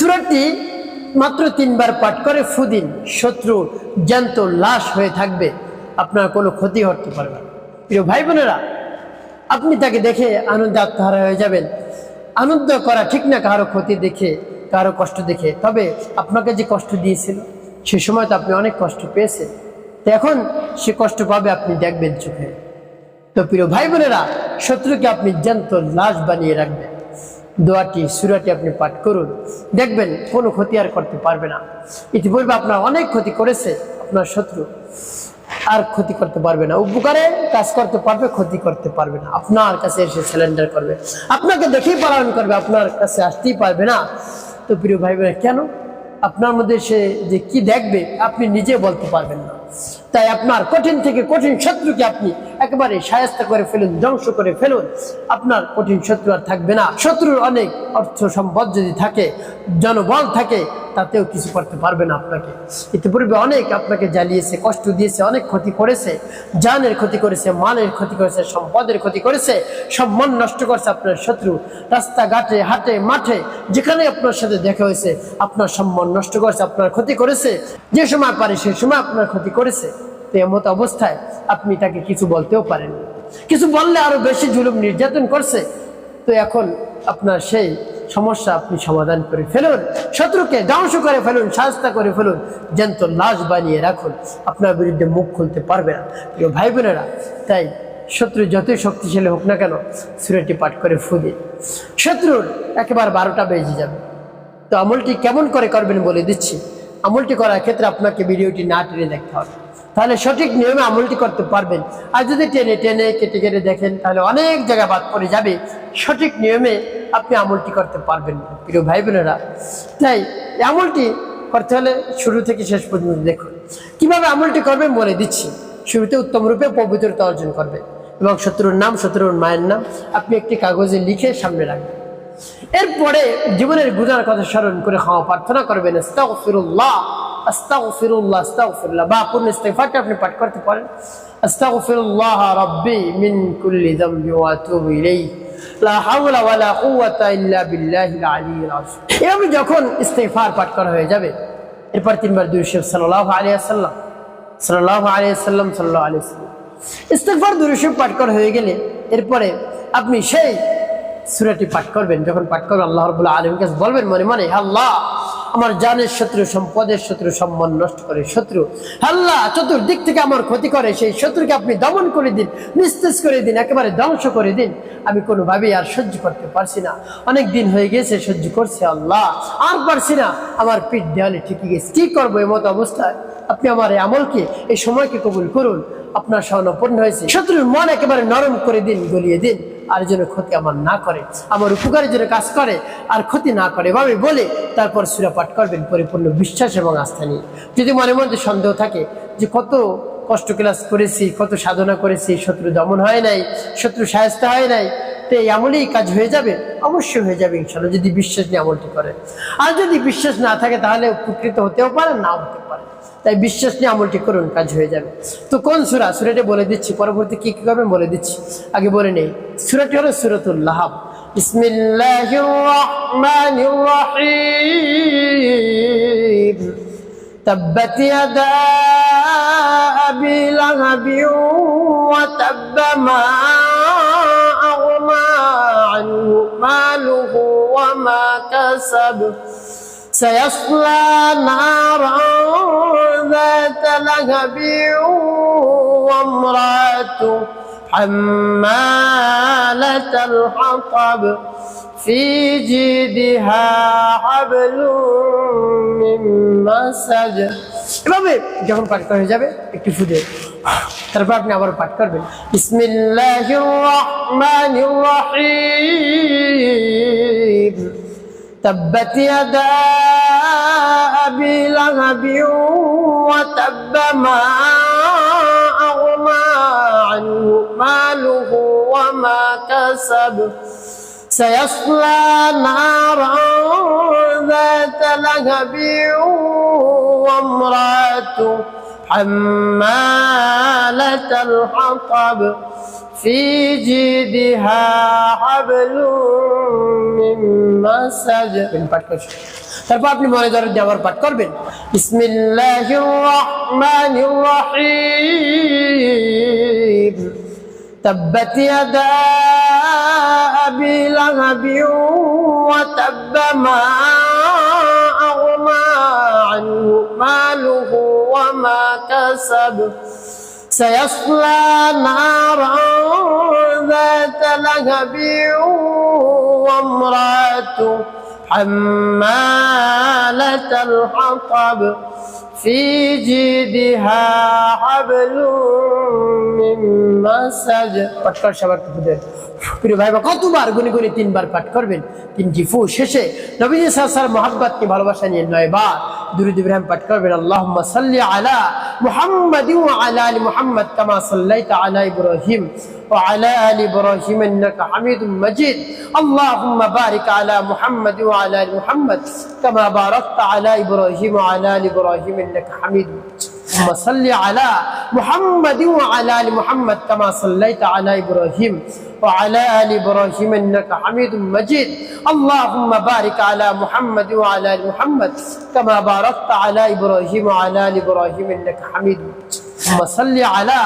সূরাটি মাত্র 3 বার পাঠ করে ফু দিন, শত্রু জ্যান্ত লাশ হয়ে থাকবে, আপনার কোনো ক্ষতি হতে পারবে না। প্রিয় ভাই বোনেরা, আপনি তাকে দেখে আনন্দে আত্মহারা হয়ে যাবেন। আনন্দ করা ঠিক না কারো ক্ষতি দেখে, কারো কষ্ট দেখে। তবে আপনাকে যে কষ্ট দিয়েছিল সে সময় তো আপনি অনেক কষ্ট পেয়েছেন, তো এখন সে কষ্ট পাবে আপনি দেখবেন চোখে। তো প্রিয় ভাই বোনেরা, শত্রুকে আপনি জ্যান্ত লাশ বানিয়ে রাখবেন। দোয়াটি সূরাটি আপনি পাঠ করুন, দেখবেন কোনো ক্ষতি আর করতে পারবে না। ইতিপূর্বে আপনার অনেক ক্ষতি করেছে, আপনার শত্রু আর ক্ষতি করতে পারবে না। উপকারে কাজ করতে পারবে, ক্ষতি করতে পারবে না। আপনার কাছে এসে স্যালেন্ডার করবে, আপনাকে দেখেই পালন করবে, আপনার কাছে আসতেই পারবে না। তো প্রিয় ভাই বোনেরা, কেন? আপনার মধ্যে সে যে কি দেখবে আপনি নিজে বলতে পারবেন না। তাই আপনার কঠিন থেকে কঠিন শত্রুকে আপনি একেবারে শায়েস্ত করে ফেলুন, ধ্বংস করে ফেলুন। আপনার কঠিন শত্রু আর থাকবে না। শত্রুর অনেক অর্থ সম্পদ যদি থাকে, জনবল থাকে, তাতেও কিছু করতে পারবে না আপনাকে। ইতিপূর্বে অনেক আপনাকে জ্বালিয়েছে, কষ্ট দিয়েছে, অনেক ক্ষতি করেছে, জানের ক্ষতি করেছে, মালের ক্ষতি করেছে, সম্পদের ক্ষতি করেছে, সম্মান নষ্ট করছে আপনার শত্রু। রাস্তাঘাটে, হাটে, মাঠে, যেখানে আপনার সাথে দেখা হয়েছে আপনার সম্মান নষ্ট করেছে, আপনার ক্ষতি করেছে। যে সময় পারে সেই সময় আপনার ক্ষতি করেছে। তো এমত অবস্থায় আপনি তাকে কিছু বলতেও পারেন, কিছু বললে আরো বেশি জুলুম নির্যাতন করছে। তো এখন আপনার সেই সমস্যা আপনি সমাধান করে ফেলুন, শত্রুকে ধ্বংস করে ফেলুন, শায়েস্তা করে ফেলুন, জ্যান্ত লাশ বানিয়ে রাখুন, আপনার বিরুদ্ধে মুখ খুলতে পারবে না। প্রিয় ভাই বোনেরা, তাই শত্রু যতই শক্তিশালী হোক না কেন, সূরাটি পাঠ করে ফু দিন। শত্রুর একেবারে 12টা বেজে যাবে। তো আমলটি কেমন করে করবেন বলে দিচ্ছি। আমলটি করার ক্ষেত্রে আপনাকে ভিডিওটি না টেনে দেখতে হবে, তাহলে সঠিক নিয়মে আমলটি করতে পারবেন। আর যদি টেনে টেনে কেটে কেটে দেখেন তাহলে অনেক জায়গা বাদ পড়ে যাবে, সঠিক নিয়মে আপনি আমলটি করতে পারবেন না। প্রিয় ভাই বোনেরা, তাই আমলটি করতে হলে শুরু থেকে শেষ পর্যন্ত দেখুন। কিভাবে আমলটি করবেন বলে দিচ্ছি। শুরুতে উত্তম রূপে পবিত্রতা অর্জন করবে এবং শত্রুর নাম, শত্রুর মায়ের নাম আপনি একটি কাগজে লিখে সামনে রাখবেন। এরপরে জীবনের গুনার কথা স্মরণ করে ক্ষমা প্রার্থনা করবেন, আস্তাগফিরুল্লাহ আস্তাগফিরুল্লাহ আস্তাগফিরুল্লাহ, বা পূর্ণ ইস্তিগফারটা আপনি পাঠ করতে পারেন। আস্তাগফিরুল্লাহ রাব্বি মিন কুল্লি যামবি ওয়া আতুবু ইলাইহি লা হাওলা ওয়ালা কুওয়াতা ইল্লা বিল্লাহিল আলিয়্যিল আযীম। এভাবে যখন ইস্তিগফার পাঠ করা হয়ে যাবে, এরপর 3 বার দুরূদ শরীফ সাল্লাল্লাহু আলাইহি ওয়াসাল্লাম সাল্লাল্লাহু আলাইহি ওয়াসাল্লাম সাল্লাল্লাহু আলাইহি ওয়াসাল্লাম। ইস্তিগফার দুরূদ শরীফ পাঠ করা হয়ে গেলে এরপরে আপনি সেই সূরাটি পাঠ করবেন। যখন পাঠ করবেন আল্লাহ রাব্বুল আলামিনের কাছে বলবেন মনে মনে, আল্লাহ আমার জানের শত্রু, সম্পদের শত্রু, সম্মান নষ্ট করে শত্রু, আল্লাহ চতুর্দিক থেকে আমার ক্ষতি করে সেই শত্রুকে আপনি দমন করে দিন, নিস্তেজ করে দিন, একেবারে ধ্বংস করে দিন। আমি কোনোভাবেই আর সহ্য করতে পারছি না, অনেক দিন হয়ে গেছে সহ্য করছে, আল্লাহ আর পারছি না, আমার পিঠ দেওয়ালে ঠিকই গেছে, কি করবো? এমত অবস্থায় আপনি আমার এই আমলকে, এই সময়কে কবুল করুন। আপনার স্বর্ণপূর্ণ হয়েছে, শত্রুর মন একেবারে নরম করে দিন, গলিয়ে দিন, আর যেন ক্ষতি আমার না করে, আমার উপকারের জন্য কাজ করে, আর ক্ষতি না করে, এভাবে বলে তারপর সূরা পাঠ করবেন পরিপূর্ণ বিশ্বাস এবং আস্থা নিয়ে। যদি মনের মধ্যে সন্দেহ থাকে যে কত কষ্ট ক্লাস করেছি, কত সাধনা করেছি, শত্রু দমন হয় নাই, শত্রু শায়েস্তা হয় নাই, তো এই আমলেই কাজ হয়ে যাবে, অবশ্যই হয়ে যাবে ইনশাআল্লাহ, যদি বিশ্বাস নিয়ে আমলটি করেন। আর যদি বিশ্বাস না থাকে তাহলে উপকৃত হতেও পারে, নাও হতে পারে। তাই বিশ্বাস নিয়ে আমলটি করুন, কাজ হয়ে যাবে। তো কোন সূরা? সূরাটি বলে দিচ্ছি, পরবর্তী কি কি করবেন বলে দিচ্ছি, আগে বলে নেই। সূরাটি হলো সূরাতুল লাহাব। বিসমিল্লাহির রাহমানির রাহিম। তাব্বাত ইয়াদা আবি লাহাবিন ওয়া তাব্বা মা আগনা আনহু মালুহু ওয়া মা কাসাব سيصلى نارا ذات لهب وامرأته حمالة الحطب في جيدها حبل من مسد। এভাবে যখন পাঠ করা হয়ে যাবে একটু ফুদে, তারপর আপনি আবার পাঠ করবেন বিসমিল্লাহির রাহমানির রাহিম। تبت يدا أبي لهب وتب ما أغنى عنه ماله وما كسب سيصلى نارا ذات لهب وامرأته حمالة الحطب في جيدها حبل من مسد। তারপর আপনি মনে ধরে দিয়ে আবার পাঠ করবেন বিসমিল্লাহির রহমানির রহিম তাব্বাত ইয়াদা আবি লাহাবিন ওয়া তাব্বা মা আগনা আনহু মালুহু ওয়া মা কাসাব سيصلى نارا ذات لهب وامرأته حمالة الحطب في جيدها حبل من مسد পাঠ করার সবার খুঁজে প্রিয় ভাই কতবার গুনি গুনি 3 বার পাঠ করবেন 3টি ফু শেষে নবীজি সাল্লাল্লাহু আলাইহি ওয়াসাল্লাম মহব্বত কি ভালোবাসা নিয়ে 9 বার দুরূদ ইব্রাহিম পাঠ করবেন আল্লাহুম্মা সাল্লি আলা মুহাম্মাদ ওয়া আলা আলি মুহাম্মাদ কামা সাল্লাইতা আলা ইব্রাহিম ওয়া আলা আলি ইব্রাহিম ইন্নাকা হামিদুম মাজিদ আল্লাহুম্মা বারিক আলা মুহাম্মাদ ওয়া আলা আলি মুহাম্মাদ কামা বারাকতা আলা ইব্রাহিম ওয়া আলা আলি ইব্রাহিম ইন্নাকা হামিদুম اللهم صل على محمد وعلى ال محمد كما صليت على ابراهيم وعلى ال ابراهيم انك حميد مجيد اللهم بارك على محمد وعلى ال محمد كما باركت على ابراهيم وعلى ال ابراهيم انك حميد مجيد اللهم صل على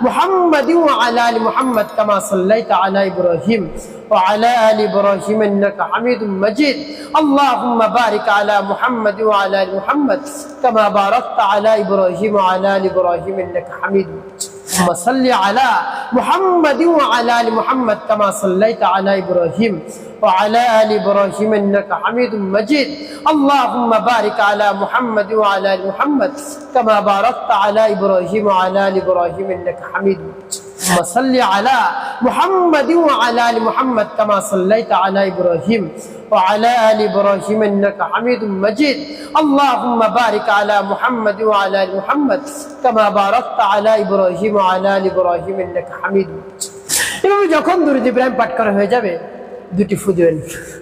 محمد وعلى ال محمد كما صليت على ابراهيم وعلى ال ابراهيم انك حميد مجيد اللهم بارك على محمد وعلى ال محمد كما باركت على ابراهيم وعلى ال ابراهيم انك حميد مجيد اللهم صل على محمد وعلى ال محمد كما صليت على ابراهيم وعلى ال ابراهيم انك حميد مجيد اللهم بارك على محمد وعلى ال محمد كما باركت على ابراهيم وعلى ال ابراهيم انك حميد مجيد اللهم صل على محمد وعلى ال محمد كما صليت على ابراهيم وعلى ال ابراهيم انك حميد مجيد اللهم بارك على محمد وعلى ال محمد كما باركت على ابراهيم وعلى ال ابراهيم انك حميد مجيد এভাবে যখন দুরূদ ইব্রাহিম পাঠ করা হয়ে যাবে দুটি ফু দিবেন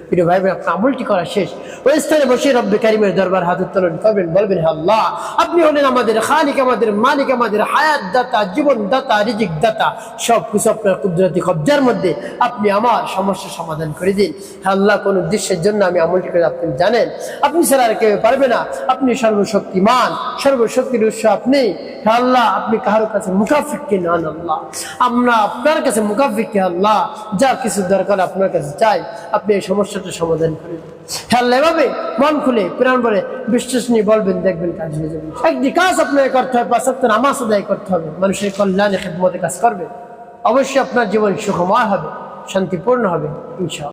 প্রিয় ভাই আপনার আমলটি করা শেষ ওই স্থানে বসে রব্বে কারিমের দরবার হাত উত্তোলন করবেন বলবেন হে আল্লাহ আপনি হলেন আমাদের খালিক আমাদের মালিক আমাদের হায়াত দাতা জীবন দাতা রিজিক দাতা সব কিছু আপনার কুদরতি কবজার মধ্যে আপনি আমার সমস্যার সমাধান করে দিন হে আল্লাহ কোন উদ্দেশ্যের জন্য আমি আমলটি করে আপনি জানেন আপনি ছাড়া আর কেউ পারবে না আপনি সর্বশক্তিমান সর্বশক্তির উৎস আপনি হে আল্লাহ আপনি কারোর কাছে মুকাফিক কে নন আল্লাহ আমরা আপনার কাছে মুকাফিক কে আল্লাহ যা কিছু দরকার আপনার কাছে চাই আপনি এই সমস্যাটা সমাধান করে দিন হে আল্লাহ এভাবে মন খুলে প্রাণ ভরে বিশ্বাস নিয়ে বলবেন দেখবেন কাজ হয়ে যাবে একটি কাজ আপনাকে করতে হবে 5 ওয়াক্ত নামাজ আদায় করতে হবে মানুষের কল্যাণে খিদমতে কাজ করবে অবশ্যই আপনার জীবন সুখময় হবে শান্তিপূর্ণ হবে ইনশাআল্লাহ।